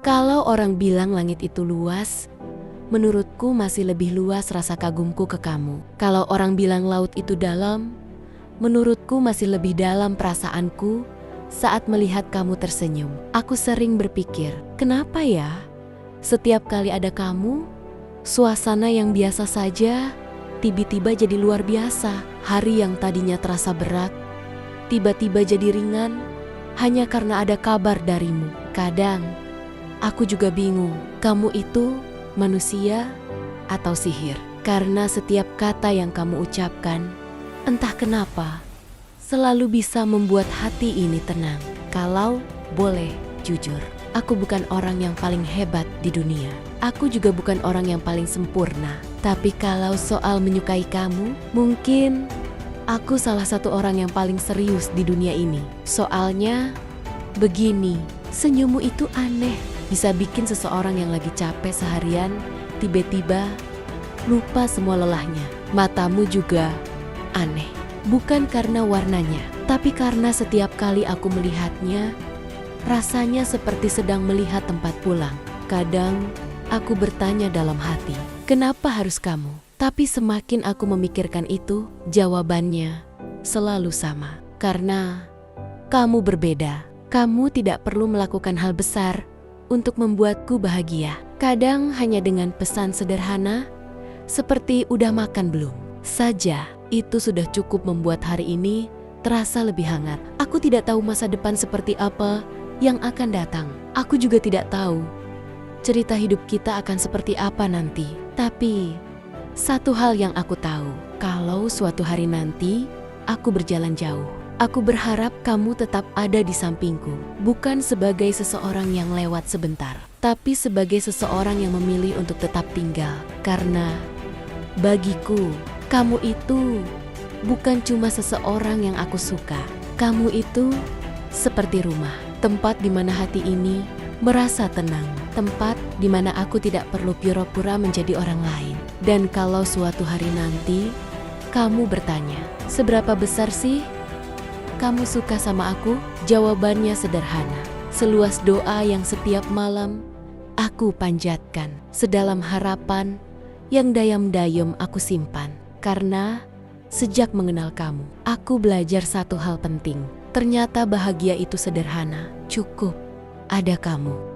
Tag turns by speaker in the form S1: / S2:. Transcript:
S1: Kalau orang bilang langit itu luas, menurutku masih lebih luas rasa kagumku ke kamu. Kalau orang bilang laut itu dalam, menurutku masih lebih dalam perasaanku saat melihat kamu tersenyum. Aku sering berpikir, kenapa ya? Setiap kali ada kamu, suasana yang biasa saja tiba-tiba jadi luar biasa. Hari yang tadinya terasa berat, tiba-tiba jadi ringan hanya karena ada kabar darimu. Kadang aku juga bingung, kamu itu manusia atau sihir? Karena setiap kata yang kamu ucapkan, entah kenapa, selalu bisa membuat hati ini tenang. Kalau boleh jujur, aku bukan orang yang paling hebat di dunia. Aku juga bukan orang yang paling sempurna. Tapi kalau soal menyukai kamu, mungkin aku salah satu orang yang paling serius di dunia ini. Soalnya begini, senyummu itu aneh. Bisa bikin seseorang yang lagi capek seharian tiba-tiba lupa semua lelahnya. Matamu juga aneh. Bukan karena warnanya, tapi karena setiap kali aku melihatnya, rasanya seperti sedang melihat tempat pulang. Kadang aku bertanya dalam hati, kenapa harus kamu? Tapi semakin aku memikirkan itu, jawabannya selalu sama. Karena kamu berbeda. Kamu tidak perlu melakukan hal besar untuk membuatku bahagia. Kadang hanya dengan pesan sederhana, seperti udah makan belum? Saja, itu sudah cukup membuat hari ini terasa lebih hangat. Aku tidak tahu masa depan seperti apa yang akan datang. Aku juga tidak tahu cerita hidup kita akan seperti apa nanti. Tapi, satu hal yang aku tahu, kalau suatu hari nanti aku berjalan jauh, aku berharap kamu tetap ada di sampingku. Bukan sebagai seseorang yang lewat sebentar, tapi sebagai seseorang yang memilih untuk tetap tinggal. Karena bagiku, kamu itu bukan cuma seseorang yang aku suka. Kamu itu seperti rumah, tempat di mana hati ini merasa tenang, tempat di mana aku tidak perlu pura-pura menjadi orang lain. Dan kalau suatu hari nanti kamu bertanya, seberapa besar sih kamu suka sama aku? Jawabannya sederhana, seluas doa yang setiap malam aku panjatkan, sedalam harapan yang dayam-dayam aku simpan. Karena sejak mengenal kamu, aku belajar satu hal penting. Ternyata bahagia itu sederhana, cukup ada kamu.